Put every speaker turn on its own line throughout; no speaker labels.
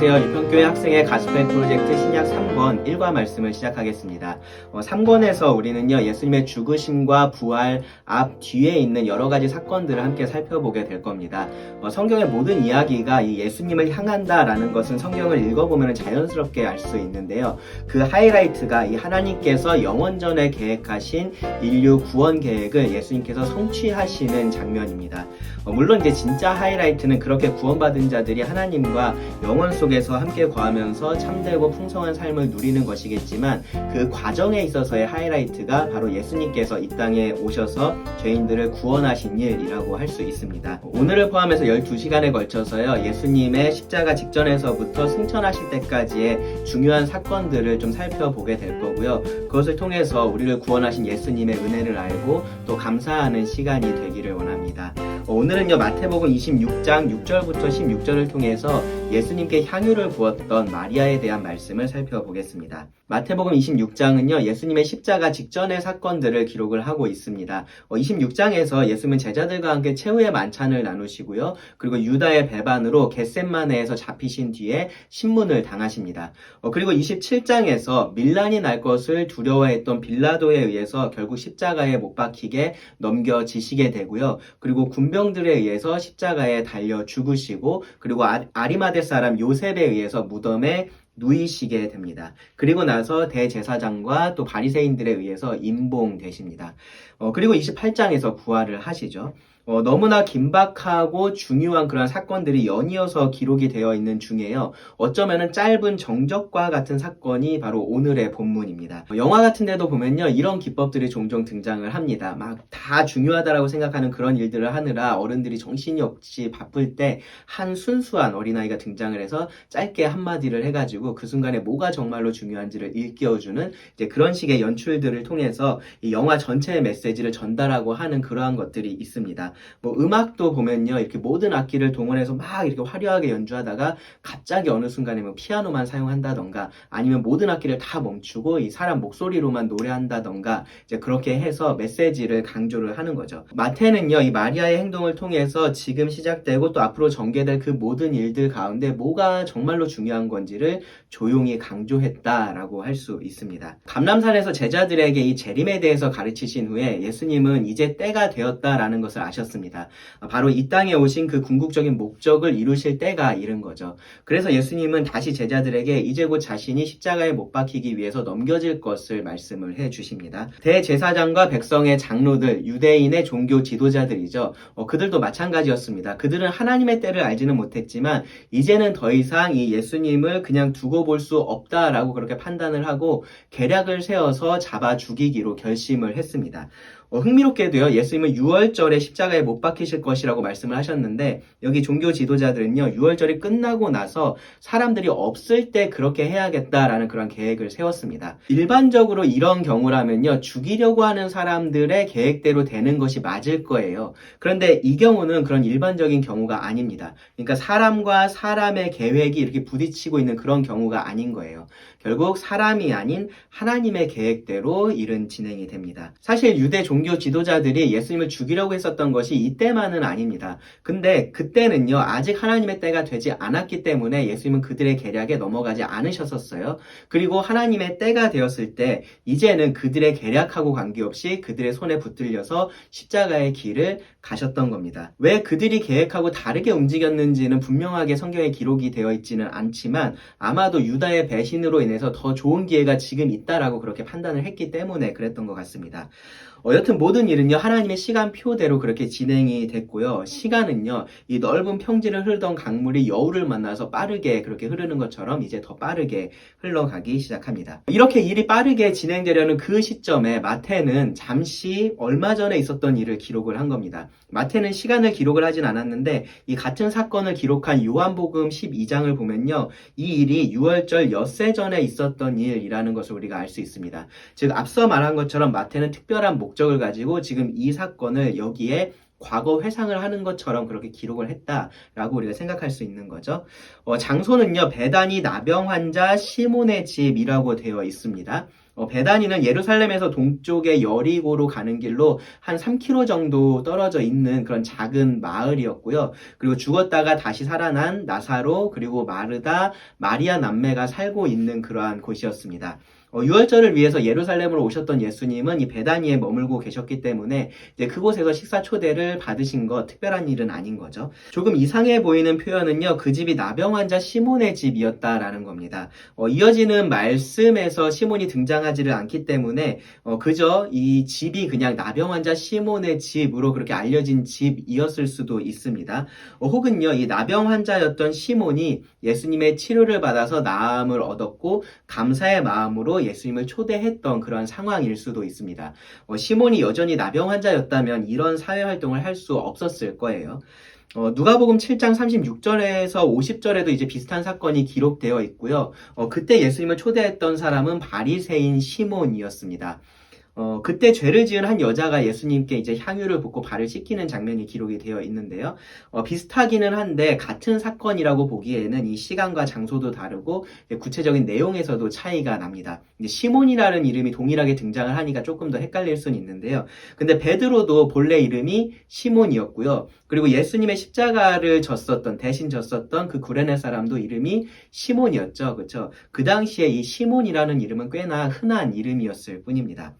안녕하세요. 유평교회 학생의 가스펠 프로젝트 신약 3권 1과 말씀을 시작하겠습니다. 3권에서 우리는요, 예수님의 죽으심과 부활 앞 뒤에 있는 여러 가지 사건들을 함께 살펴보게 될 겁니다. 성경의 모든 이야기가 이 예수님을 향한다라는 것은 성경을 읽어보면 자연스럽게 알 수 있는데요. 그 하이라이트가 이 하나님께서 영원전에 계획하신 인류 구원 계획을 예수님께서 성취하시는 장면입니다. 물론 이제 진짜 하이라이트는 그렇게 구원받은 자들이 하나님과 영원 속에서 함께 거하면서 참되고 풍성한 삶을 누리는 것이겠지만 그 과정에 있어서의 하이라이트가 바로 예수님께서 이 땅에 오셔서 죄인들을 구원하신 일이라고 할 수 있습니다. 오늘을 포함해서 12시간에 걸쳐서요, 예수님의 십자가 직전에서부터 승천하실 때까지의 중요한 사건들을 좀 살펴보게 될 거고요. 그것을 통해서 우리를 구원하신 예수님의 은혜를 알고 또 감사하는 시간이 되기를 원합니다. 오늘은요, 마태복음 26장 6절부터 16절을 통해서 예수님께 향유를 부었던 마리아에 대한 말씀을 살펴보겠습니다. 마태복음 26장은요, 예수님의 십자가 직전의 사건들을 기록을 하고 있습니다. 26장에서 예수님은 제자들과 함께 최후의 만찬을 나누시고요. 그리고 유다의 배반으로 겟셋마네에서 잡히신 뒤에 신문을 당하십니다. 그리고 27장에서 밀란이 날 것을 두려워했던 빌라도에 의해서 결국 십자가에 못 박히게 넘겨지시게 되고요. 그리고 군병들에 의해서 십자가에 달려 죽으시고, 그리고 아리마대 사람 요셉에 의해서 무덤에 누이시게 됩니다. 그리고 나서 대제사장과 또 바리새인들에 의해서 임봉되십니다. 그리고 28장에서 부활을 하시죠. 너무나 긴박하고 중요한 그런 사건들이 연이어서 기록이 되어 있는 중에요, 어쩌면은 짧은 정적과 같은 사건이 바로 오늘의 본문입니다. 영화 같은 데도 보면요, 이런 기법들이 종종 등장을 합니다. 막 다 중요하다라고 생각하는 그런 일들을 하느라 어른들이 정신이 없이 바쁠 때 한 순수한 어린아이가 등장을 해서 짧게 한마디를 해가지고 그 순간에 뭐가 정말로 중요한지를 일깨워주는 이제 그런 식의 연출들을 통해서 이 영화 전체의 메시지를 전달하고 하는 그러한 것들이 있습니다. 음악도 보면요, 이렇게 모든 악기를 동원해서 막 이렇게 화려하게 연주하다가 갑자기 어느 순간에 피아노만 사용한다던가, 아니면 모든 악기를 다 멈추고 이 사람 목소리로만 노래한다던가, 이제 그렇게 해서 메시지를 강조를 하는 거죠. 마태는요, 이 마리아의 행동을 통해서 지금 시작되고 또 앞으로 전개될 그 모든 일들 가운데 뭐가 정말로 중요한 건지를 조용히 강조했다라고 할 수 있습니다. 감람산에서 제자들에게 이 재림에 대해서 가르치신 후에 예수님은 이제 때가 되었다라는 것을 아셨습니다. 바로 이 땅에 오신 그 궁극적인 목적을 이루실 때가 이른 거죠. 그래서 예수님은 다시 제자들에게 이제 곧 자신이 십자가에 못 박히기 위해서 넘겨질 것을 말씀을 해 주십니다. 대제사장과 백성의 장로들, 유대인의 종교 지도자들이죠. 그들도 마찬가지였습니다. 그들은 하나님의 때를 알지는 못했지만 이제는 더 이상 이 예수님을 그냥 두고 볼 수 없다라고 그렇게 판단을 하고 계략을 세워서 잡아 죽이기로 결심을 했습니다. 흥미롭게도요, 예수님은 6월절에 십자가에 못 박히실 것이라고 말씀을 하셨는데, 여기 종교 지도자들은요, 6월절이 끝나고 나서 사람들이 없을 때 그렇게 해야겠다라는 그런 계획을 세웠습니다. 일반적으로 이런 경우라면요, 죽이려고 하는 사람들의 계획대로 되는 것이 맞을 거예요. 그런데 이 경우는 그런 일반적인 경우가 아닙니다. 그러니까 사람과 사람의 계획이 이렇게 부딪히고 있는 그런 경우가 아닌 거예요. 결국 사람이 아닌 하나님의 계획대로 일은 진행이 됩니다. 사실 유대 종교 지도자들이 예수님을 죽이려고 했었던 것이 이때만은 아닙니다. 근데 그때는요, 아직 하나님의 때가 되지 않았기 때문에 예수님은 그들의 계략에 넘어가지 않으셨었어요. 그리고 하나님의 때가 되었을 때 이제는 그들의 계략하고 관계없이 그들의 손에 붙들려서 십자가의 길을 가셨던 겁니다. 왜 그들이 계획하고 다르게 움직였는지는 분명하게 성경에 기록이 되어 있지는 않지만 아마도 유다의 배신으로 인해서 더 좋은 기회가 지금 있다라고 그렇게 판단을 했기 때문에 그랬던 것 같습니다. 여튼 모든 일은요, 하나님의 시간표대로 그렇게 진행이 됐고요. 시간은요, 이 넓은 평지를 흐르던 강물이 여우를 만나서 빠르게 그렇게 흐르는 것처럼 이제 더 빠르게 흘러가기 시작합니다. 이렇게 일이 빠르게 진행되려는 그 시점에 마태는 잠시 얼마 전에 있었던 일을 기록을 한 겁니다. 마태는 시간을 기록을 하진 않았는데 이 같은 사건을 기록한 요한복음 12장을 보면요, 이 일이 6월절 엿새 전에 있었던 일이라는 것을 우리가 알 수 있습니다. 즉 앞서 말한 것처럼 마태는 특별한 목적을 가지고 지금 이 사건을 여기에 과거 회상을 하는 것처럼 그렇게 기록을 했다라고 우리가 생각할 수 있는 거죠. 장소는요, 베다니 나병 환자 시몬의 집이라고 되어 있습니다. 베다니는 예루살렘에서 동쪽의 여리고로 가는 길로 한 3km 정도 떨어져 있는 그런 작은 마을이었고요. 그리고 죽었다가 다시 살아난 나사로 그리고 마르다, 마리아 남매가 살고 있는 그러한 곳이었습니다. 유월절을 위해서 예루살렘으로 오셨던 예수님은 이 베다니에 머물고 계셨기 때문에 이제 그곳에서 식사 초대를 받으신 것 특별한 일은 아닌 거죠. 조금 이상해 보이는 표현은요, 그 집이 나병 환자 시몬의 집이었다라는 겁니다. 이어지는 말씀에서 시몬이 등장하지를 않기 때문에 그저 이 집이 그냥 나병 환자 시몬의 집으로 그렇게 알려진 집이었을 수도 있습니다. 혹은요, 이 나병 환자였던 시몬이 예수님의 치료를 받아서 나음을 얻었고 감사의 마음으로 예수님을 초대했던 그런 상황일 수도 있습니다. 시몬이 여전히 나병 환자였다면 이런 사회 활동을 할 수 없었을 거예요. 누가복음 7장 36절에서 50절에도 이제 비슷한 사건이 기록되어 있고요. 그때 예수님을 초대했던 사람은 바리새인 시몬이었습니다. 그때 죄를 지은 한 여자가 예수님께 이제 향유를 붓고 발을 씻기는 장면이 기록이 되어 있는데요. 비슷하기는 한데 같은 사건이라고 보기에는 이 시간과 장소도 다르고 구체적인 내용에서도 차이가 납니다. 시몬이라는 이름이 동일하게 등장을 하니까 조금 더 헷갈릴 수는 있는데요. 근데 베드로도 본래 이름이 시몬이었고요. 그리고 예수님의 십자가를 대신 졌었던 그 구레네 사람도 이름이 시몬이었죠. 그렇죠? 그 당시에 이 시몬이라는 이름은 꽤나 흔한 이름이었을 뿐입니다.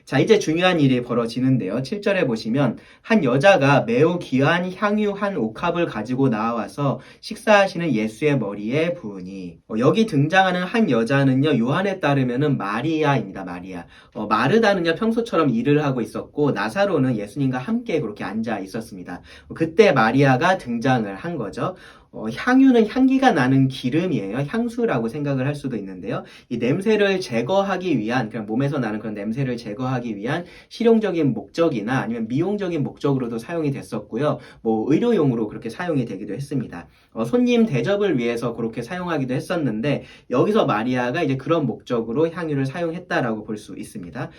자, 이제 중요한 일이 벌어지는데요. 7절에 보시면 한 여자가 매우 귀한 향유 한 옥합을 가지고 나와서 식사하시는 예수의 머리에 부으니, 여기 등장하는 한 여자는요, 요한에 따르면은 마리아입니다. 마리아. 마르다는요, 평소처럼 일을 하고 있었고 나사로는 예수님과 함께 그렇게 앉아 있었습니다. 그때 마리아가 등장을 한 거죠. 향유는 향기가 나는 기름이에요. 향수라고 생각을 할 수도 있는데요. 이 냄새를 제거하기 위한, 그냥 몸에서 나는 그런 냄새를 제거하기 위한 실용적인 목적이나 아니면 미용적인 목적으로도 사용이 됐었고요. 의료용으로 그렇게 사용이 되기도 했습니다. 손님 대접을 위해서 그렇게 사용하기도 했었는데, 여기서 마리아가 이제 그런 목적으로 향유를 사용했다라고 볼 수 있습니다.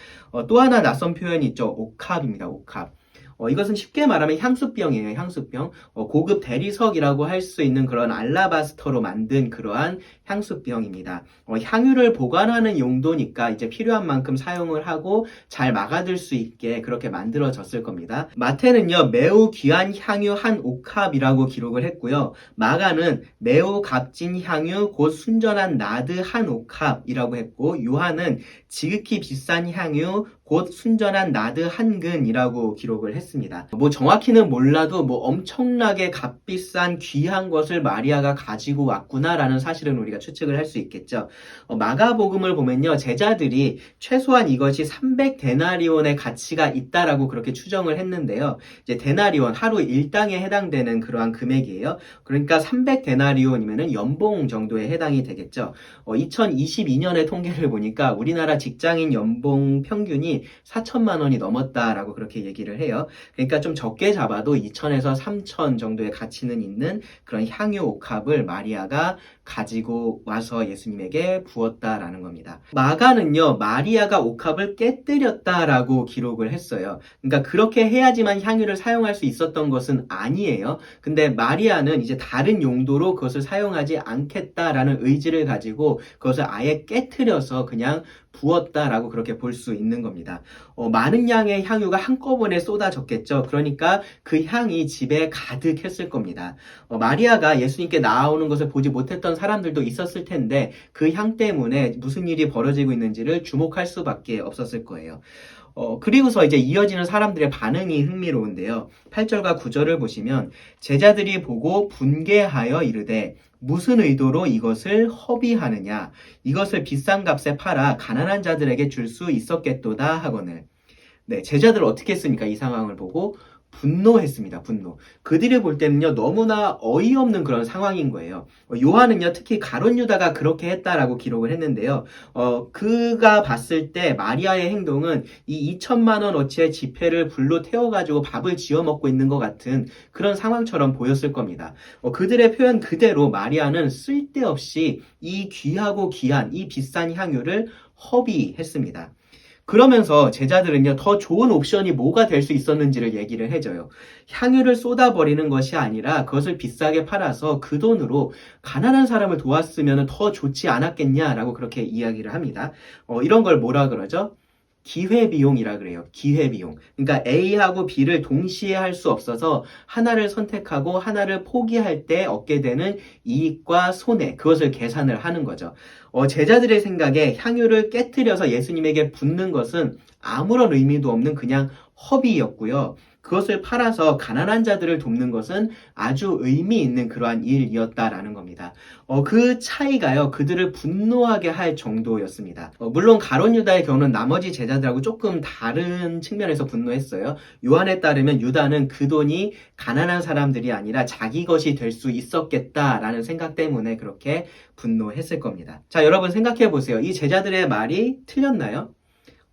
또 하나 낯선 표현이 있죠. 옥합입니다. 옥합. 이것은 쉽게 말하면 향수병이에요. 향수병. 고급 대리석이라고 할 수 있는 그런 알라바스터로 만든 그러한 향수병입니다. 향유를 보관하는 용도니까 이제 필요한 만큼 사용을 하고 잘 막아둘 수 있게 그렇게 만들어졌을 겁니다. 마태는요, 매우 귀한 향유 한 옥합이라고 기록을 했고요. 마가는 매우 값진 향유 곧 순전한 나드 한 옥합이라고 했고, 요한은 지극히 비싼 향유 곧 순전한 나드 한 근이라고 기록을 했습니다. 정확히는 몰라도 엄청나게 값비싼 귀한 것을 마리아가 가지고 왔구나라는 사실은 우리가 추측을 할 수 있겠죠. 마가복음을 보면요, 제자들이 최소한 이것이 300데나리온의 가치가 있다라고 그렇게 추정을 했는데요. 이제 데나리온, 하루 일당에 해당되는 그러한 금액이에요. 그러니까 300데나리온이면은 연봉 정도에 해당이 되겠죠. 2022년의 통계를 보니까 우리나라 직장인 연봉 평균이 4천만 원이 넘었다라고 그렇게 얘기를 해요. 그러니까 좀 적게 잡아도 2천에서 3천 정도의 가치는 있는 그런 향유 옥합을 마리아가 가지고 와서 예수님에게 부었다라는 겁니다. 마가는요, 마리아가 옥합을 깨뜨렸다라고 기록을 했어요. 그러니까 그렇게 해야지만 향유를 사용할 수 있었던 것은 아니에요. 근데 마리아는 이제 다른 용도로 그것을 사용하지 않겠다라는 의지를 가지고 그것을 아예 깨뜨려서 그냥 부었다라고 그렇게 볼 수 있는 겁니다. 많은 양의 향유가 한꺼번에 쏟아졌겠죠. 그러니까 그 향이 집에 가득했을 겁니다. 마리아가 예수님께 나오는 것을 보지 못했던 사람들도 있었을 텐데 그 향 때문에 무슨 일이 벌어지고 있는지를 주목할 수밖에 없었을 거예요. 그리고서 이제 이어지는 사람들의 반응이 흥미로운데요. 8절과 9절을 보시면 제자들이 보고 분개하여 이르되 무슨 의도로 이것을 허비하느냐? 이것을 비싼 값에 팔아 가난한 자들에게 줄 수 있었겠도다 하거늘. 네, 제자들 어떻게 했습니까? 이 상황을 보고 분노했습니다. 분노. 그들이 볼 때는요, 너무나 어이없는 그런 상황인 거예요. 요한은요, 특히 가룟 유다가 그렇게 했다라고 기록을 했는데요. 그가 봤을 때 마리아의 행동은 이 2천만 원어치의 지폐를 불로 태워가지고 밥을 지어 먹고 있는 것 같은 그런 상황처럼 보였을 겁니다. 그들의 표현 그대로 마리아는 쓸데없이 이 귀하고 귀한 이 비싼 향유를 허비했습니다. 그러면서 제자들은요, 더 좋은 옵션이 뭐가 될 수 있었는지를 얘기를 해줘요. 향유를 쏟아버리는 것이 아니라 그것을 비싸게 팔아서 그 돈으로 가난한 사람을 도왔으면 더 좋지 않았겠냐라고 그렇게 이야기를 합니다. 이런 걸 뭐라 그러죠? 기회비용이라 그래요. 기회비용. 그러니까 A하고 B를 동시에 할 수 없어서 하나를 선택하고 하나를 포기할 때 얻게 되는 이익과 손해, 그것을 계산을 하는 거죠. 제자들의 생각에 향유를 깨뜨려서 예수님에게 붓는 것은 아무런 의미도 없는 그냥 허비였고요. 그것을 팔아서 가난한 자들을 돕는 것은 아주 의미 있는 그러한 일이었다라는 겁니다. 그 차이가요, 그들을 분노하게 할 정도였습니다. 물론 가룟 유다의 경우는 나머지 제자들하고 조금 다른 측면에서 분노했어요. 요한에 따르면 유다는 그 돈이 가난한 사람들이 아니라 자기 것이 될 수 있었겠다라는 생각 때문에 그렇게 분노했을 겁니다. 자, 여러분 생각해 보세요. 이 제자들의 말이 틀렸나요?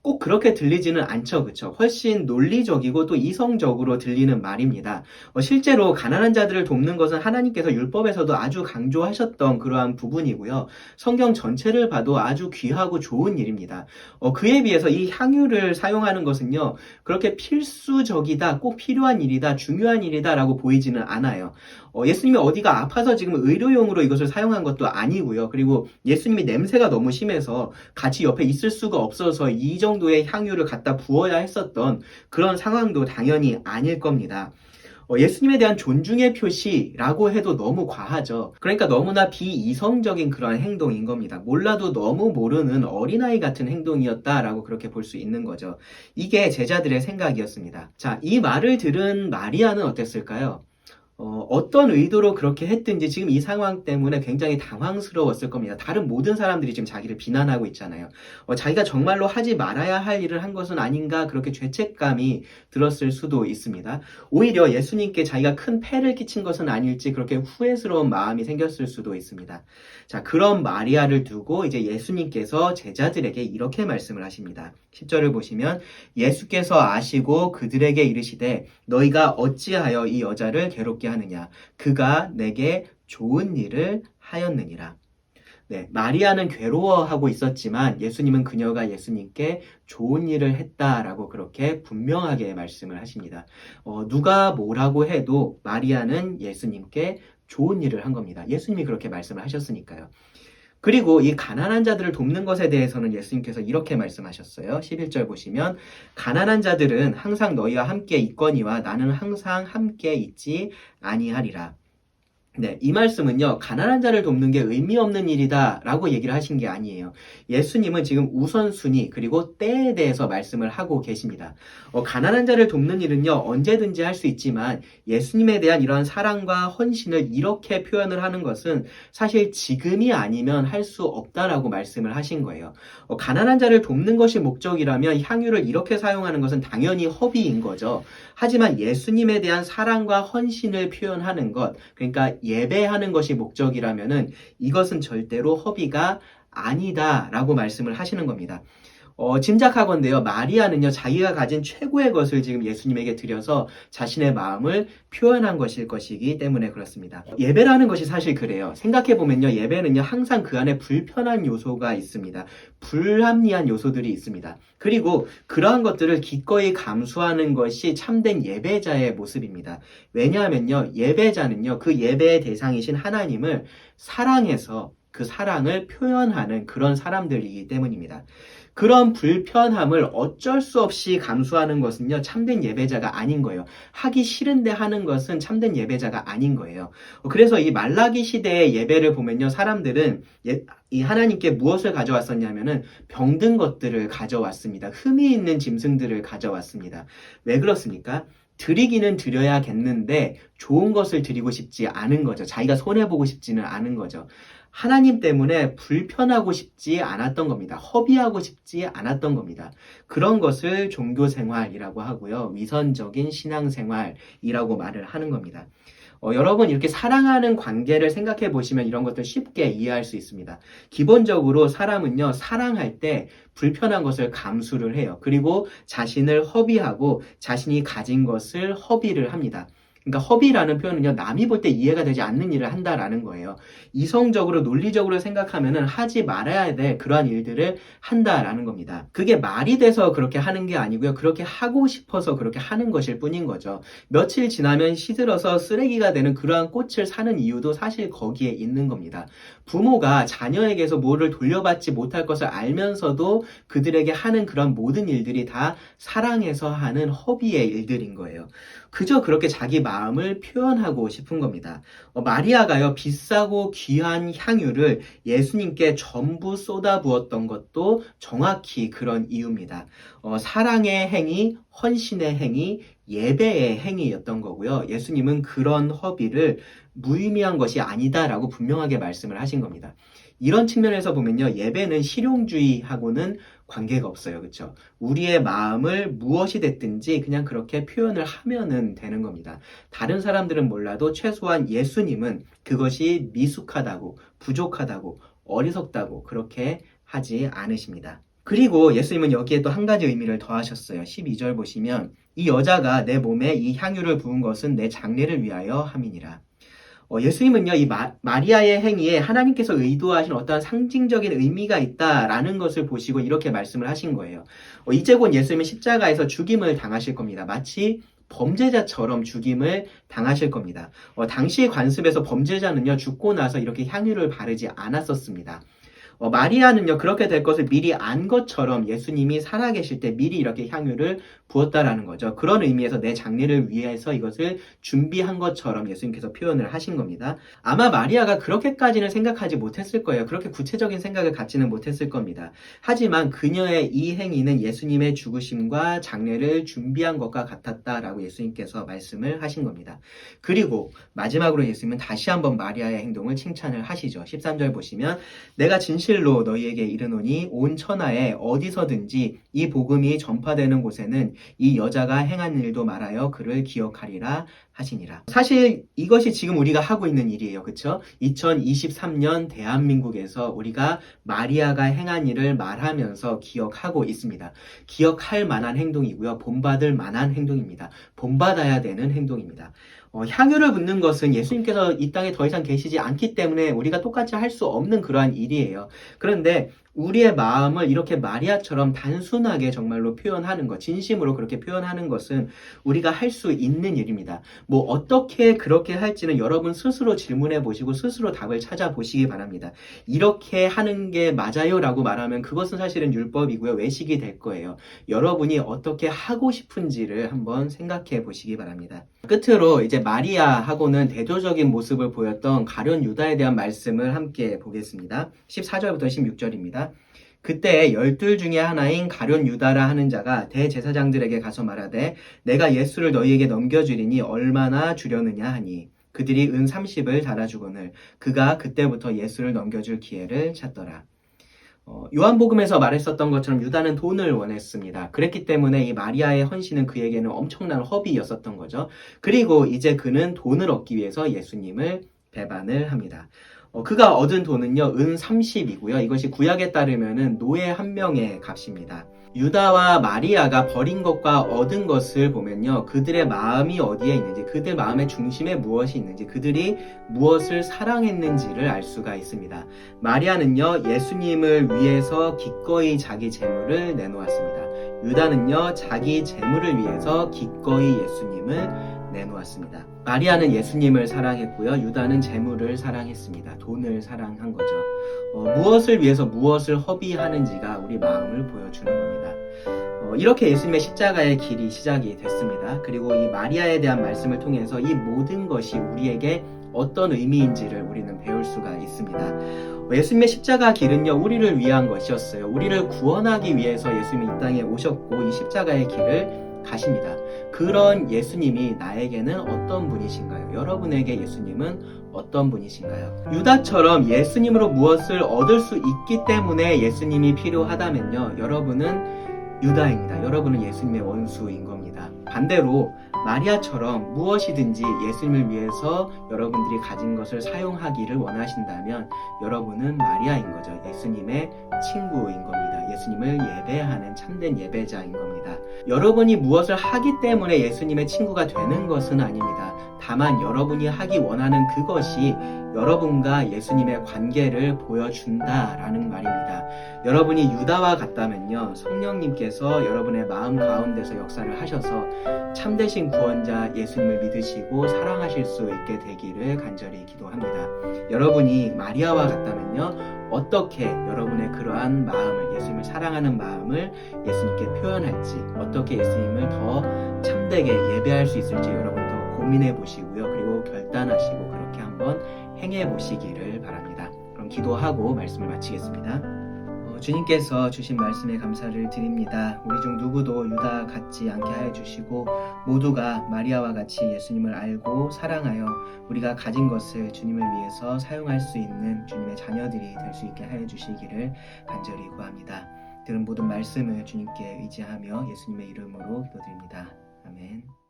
꼭 그렇게 들리지는 않죠. 그쵸? 훨씬 논리적이고 또 이성적으로 들리는 말입니다. 실제로 가난한 자들을 돕는 것은 하나님께서 율법에서도 아주 강조하셨던 그러한 부분이고요. 성경 전체를 봐도 아주 귀하고 좋은 일입니다. 그에 비해서 이 향유를 사용하는 것은요, 그렇게 필수적이다, 꼭 필요한 일이다, 중요한 일이다 라고 보이지는 않아요. 예수님이 어디가 아파서 지금 의료용으로 이것을 사용한 것도 아니고요. 그리고 예수님이 냄새가 너무 심해서 같이 옆에 있을 수가 없어서 이 정도의 향유를 갖다 부어야 했었던 그런 상황도 당연히 아닐 겁니다. 예수님에 대한 존중의 표시라고 해도 너무 과하죠. 그러니까 너무나 비이성적인 그런 행동인 겁니다. 몰라도 너무 모르는 어린아이 같은 행동이었다라고 그렇게 볼 수 있는 거죠. 이게 제자들의 생각이었습니다. 자, 이 말을 들은 마리아는 어땠을까요? 어떤 의도로 그렇게 했든지 지금 이 상황 때문에 굉장히 당황스러웠을 겁니다. 다른 모든 사람들이 지금 자기를 비난하고 있잖아요. 자기가 정말로 하지 말아야 할 일을 한 것은 아닌가 그렇게 죄책감이 들었을 수도 있습니다. 오히려 예수님께 자기가 큰 폐를 끼친 것은 아닐지 그렇게 후회스러운 마음이 생겼을 수도 있습니다. 자, 그런 마리아를 두고 이제 예수님께서 제자들에게 이렇게 말씀을 하십니다. 10절을 보시면 예수께서 아시고 그들에게 이르시되 너희가 어찌하여 이 여자를 괴롭게 하느냐 그가 내게 좋은 일을 하였느니라. 네, 마리아는 괴로워하고 있었지만 예수님은 그녀가 예수님께 좋은 일을 했다라고 그렇게 분명하게 말씀을 하십니다. 누가 뭐라고 해도 마리아는 예수님께 좋은 일을 한 겁니다. 예수님이 그렇게 말씀을 하셨으니까요. 그리고 이 가난한 자들을 돕는 것에 대해서는 예수님께서 이렇게 말씀하셨어요. 11절 보시면 가난한 자들은 항상 너희와 함께 있거니와 나는 항상 함께 있지 아니하리라. 네, 이 말씀은요, 가난한 자를 돕는 게 의미 없는 일이다 라고 얘기를 하신 게 아니에요. 예수님은 지금 우선순위 그리고 때에 대해서 말씀을 하고 계십니다. 가난한 자를 돕는 일은요, 언제든지 할 수 있지만 예수님에 대한 이러한 사랑과 헌신을 이렇게 표현을 하는 것은 사실 지금이 아니면 할 수 없다라고 말씀을 하신 거예요. 가난한 자를 돕는 것이 목적이라면 향유를 이렇게 사용하는 것은 당연히 허비인 거죠. 하지만 예수님에 대한 사랑과 헌신을 표현하는 것, 그러니까 예배하는 것이 목적이라면은 이것은 절대로 허비가 아니다라고 말씀을 하시는 겁니다. 짐작하건대요. 마리아는요, 자기가 가진 최고의 것을 지금 예수님에게 드려서 자신의 마음을 표현한 것일 것이기 때문에 그렇습니다. 예배라는 것이 사실 그래요. 생각해보면요, 예배는요, 항상 그 안에 불편한 요소가 있습니다. 불합리한 요소들이 있습니다. 그리고 그러한 것들을 기꺼이 감수하는 것이 참된 예배자의 모습입니다. 왜냐하면요, 예배자는요, 그 예배의 대상이신 하나님을 사랑해서 그 사랑을 표현하는 그런 사람들이기 때문입니다. 그런 불편함을 어쩔 수 없이 감수하는 것은요, 참된 예배자가 아닌 거예요. 하기 싫은데 하는 것은 참된 예배자가 아닌 거예요. 그래서 이 말라기 시대의 예배를 보면요, 사람들은 이 하나님께 무엇을 가져왔었냐면은 병든 것들을 가져왔습니다. 흠이 있는 짐승들을 가져왔습니다. 왜 그렇습니까? 드리기는 드려야겠는데 좋은 것을 드리고 싶지 않은 거죠. 자기가 손해보고 싶지는 않은 거죠. 하나님 때문에 불편하고 싶지 않았던 겁니다. 허비하고 싶지 않았던 겁니다. 그런 것을 종교생활이라고 하고요. 위선적인 신앙생활이라고 말을 하는 겁니다. 여러분 이렇게 사랑하는 관계를 생각해 보시면 이런 것들 쉽게 이해할 수 있습니다. 기본적으로 사람은요, 사랑할 때 불편한 것을 감수를 해요. 그리고 자신을 허비하고 자신이 가진 것을 허비를 합니다. 그러니까 허비라는 표현은요, 남이 볼 때 이해가 되지 않는 일을 한다라는 거예요. 이성적으로 논리적으로 생각하면은 하지 말아야 될 그러한 일들을 한다라는 겁니다. 그게 말이 돼서 그렇게 하는 게 아니고요. 그렇게 하고 싶어서 그렇게 하는 것일 뿐인 거죠. 며칠 지나면 시들어서 쓰레기가 되는 그러한 꽃을 사는 이유도 사실 거기에 있는 겁니다. 부모가 자녀에게서 뭐를 돌려받지 못할 것을 알면서도 그들에게 하는 그런 모든 일들이 다 사랑해서 하는 허비의 일들인 거예요. 그저 그렇게 자기 마음을 표현하고 싶은 겁니다. 마리아가요, 비싸고 귀한 향유를 예수님께 전부 쏟아부었던 것도 정확히 그런 이유입니다. 사랑의 행위, 헌신의 행위, 예배의 행위였던 거고요. 예수님은 그런 허비를 무의미한 것이 아니다라고 분명하게 말씀을 하신 겁니다. 이런 측면에서 보면요, 예배는 실용주의하고는 관계가 없어요. 그렇죠? 우리의 마음을 무엇이 됐든지 그냥 그렇게 표현을 하면은 되는 겁니다. 다른 사람들은 몰라도 최소한 예수님은 그것이 미숙하다고, 부족하다고, 어리석다고 그렇게 하지 않으십니다. 그리고 예수님은 여기에 또 한 가지 의미를 더하셨어요. 12절 보시면 이 여자가 내 몸에 이 향유를 부은 것은 내 장례를 위하여 함이니라. 예수님은요, 이 마리아의 행위에 하나님께서 의도하신 어떠한 상징적인 의미가 있다라는 것을 보시고 이렇게 말씀을 하신 거예요. 이제 곧 예수님은 십자가에서 죽임을 당하실 겁니다. 마치 범죄자처럼 죽임을 당하실 겁니다. 당시 관습에서 범죄자는요, 죽고 나서 이렇게 향유를 바르지 않았었습니다. 마리아는요, 그렇게 될 것을 미리 안 것처럼 예수님이 살아계실 때 미리 이렇게 향유를 부었다라는 거죠. 그런 의미에서 내 장례를 위해서 이것을 준비한 것처럼 예수님께서 표현을 하신 겁니다. 아마 마리아가 그렇게까지는 생각하지 못했을 거예요. 그렇게 구체적인 생각을 갖지는 못했을 겁니다. 하지만 그녀의 이 행위는 예수님의 죽으심과 장례를 준비한 것과 같았다라고 예수님께서 말씀을 하신 겁니다. 그리고 마지막으로 예수님은 다시 한번 마리아의 행동을 칭찬을 하시죠. 13절 보시면 내가 진실로 너희에게 이르노니 온 천하에 어디서든지 이 복음이 전파되는 곳에는 이 여자가 행한 일도 말하여 그를 기억하리라 하시니라. 사실 이것이 지금 우리가 하고 있는 일이에요. 그렇죠? 2023년 대한민국에서 우리가 마리아가 행한 일을 말하면서 기억하고 있습니다. 기억할 만한 행동이고요. 본받을 만한 행동입니다. 본받아야 되는 행동입니다. 향유를 붓는 것은 예수님께서 이 땅에 더 이상 계시지 않기 때문에 우리가 똑같이 할 수 없는 그러한 일이에요. 그런데 우리의 마음을 이렇게 마리아처럼 단순하게 정말로 표현하는 것, 진심으로 그렇게 표현하는 것은 우리가 할 수 있는 일입니다. 뭐 어떻게 그렇게 할지는 여러분 스스로 질문해 보시고 스스로 답을 찾아보시기 바랍니다. 이렇게 하는 게 맞아요 라고 말하면 그것은 사실은 율법이고요. 외식이 될 거예요. 여러분이 어떻게 하고 싶은지를 한번 생각해 보시기 바랍니다. 끝으로 이제 마리아하고는 대조적인 모습을 보였던 가룟 유다에 대한 말씀을 함께 보겠습니다. 14절부터 16절입니다. 그때 12 중에 하나인 가룟 유다라 하는 자가 대제사장들에게 가서 말하되 내가 예수를 너희에게 넘겨주리니 얼마나 주려느냐 하니 그들이 은 30을 달아주거늘 그가 그때부터 예수를 넘겨줄 기회를 찾더라. 요한복음에서 말했었던 것처럼 유다는 돈을 원했습니다. 그랬기 때문에 이 마리아의 헌신은 그에게는 엄청난 허비였었던 거죠. 그리고 이제 그는 돈을 얻기 위해서 예수님을 배반을 합니다. 그가 얻은 돈은요, 은 30이고요. 이것이 구약에 따르면은 노예 한 명의 값입니다. 유다와 마리아가 버린 것과 얻은 것을 보면요, 그들의 마음이 어디에 있는지, 그들 마음의 중심에 무엇이 있는지, 그들이 무엇을 사랑했는지를 알 수가 있습니다. 마리아는요, 예수님을 위해서 기꺼이 자기 재물을 내놓았습니다. 유다는요, 자기 재물을 위해서 기꺼이 예수님을 내놓았습니다. 마리아는 예수님을 사랑했고요. 유다는 재물을 사랑했습니다. 돈을 사랑한 거죠. 무엇을 위해서 무엇을 허비하는지가 우리 마음을 보여주는 겁니다. 이렇게 예수님의 십자가의 길이 시작이 됐습니다. 그리고 이 마리아에 대한 말씀을 통해서 이 모든 것이 우리에게 어떤 의미인지를 우리는 배울 수가 있습니다. 예수님의 십자가 길은요, 우리를 위한 것이었어요. 우리를 구원하기 위해서 예수님이 이 땅에 오셨고 이 십자가의 길을 가십니다. 그런 예수님이 나에게는 어떤 분이신가요? 여러분에게 예수님은 어떤 분이신가요? 유다처럼 예수님으로 무엇을 얻을 수 있기 때문에 예수님이 필요하다면요, 여러분은 유다입니다. 여러분은 예수님의 원수인 겁니다. 반대로 마리아처럼 무엇이든지 예수님을 위해서 여러분들이 가진 것을 사용하기를 원하신다면 여러분은 마리아인 거죠. 예수님의 친구인 겁니다. 예수님을 예배하는 참된 예배자인 겁니다. 여러분이 무엇을 하기 때문에 예수님의 친구가 되는 것은 아닙니다. 다만 여러분이 하기 원하는 그것이 여러분과 예수님의 관계를 보여준다라는 말입니다. 여러분이 유다와 같다면요, 성령님께서 여러분의 마음 가운데서 역사를 하셔서 참되신 구원자 예수님을 믿으시고 사랑하실 수 있게 되기를 간절히 기도합니다. 여러분이 마리아와 같다면요, 어떻게 여러분의 그러한 마음을, 예수님을 사랑하는 마음을 예수님께 표현할지, 어떻게 예수님을 더 참되게 예배할 수 있을지 여러분 더 고민해 보시고요. 그리고 결단하시고 그렇게 한번 행해 보시기를 바랍니다. 그럼 기도하고 말씀을 마치겠습니다. 주님께서 주신 말씀에 감사를 드립니다. 우리 중 누구도 유다 같지 않게 하여 주시고 모두가 마리아와 같이 예수님을 알고 사랑하여 우리가 가진 것을 주님을 위해서 사용할 수 있는 주님의 자녀들이 될 수 있게 하여 주시기를 간절히 구합니다. 들은 모든 말씀을 주님께 의지하며 예수님의 이름으로 기도드립니다. 아멘.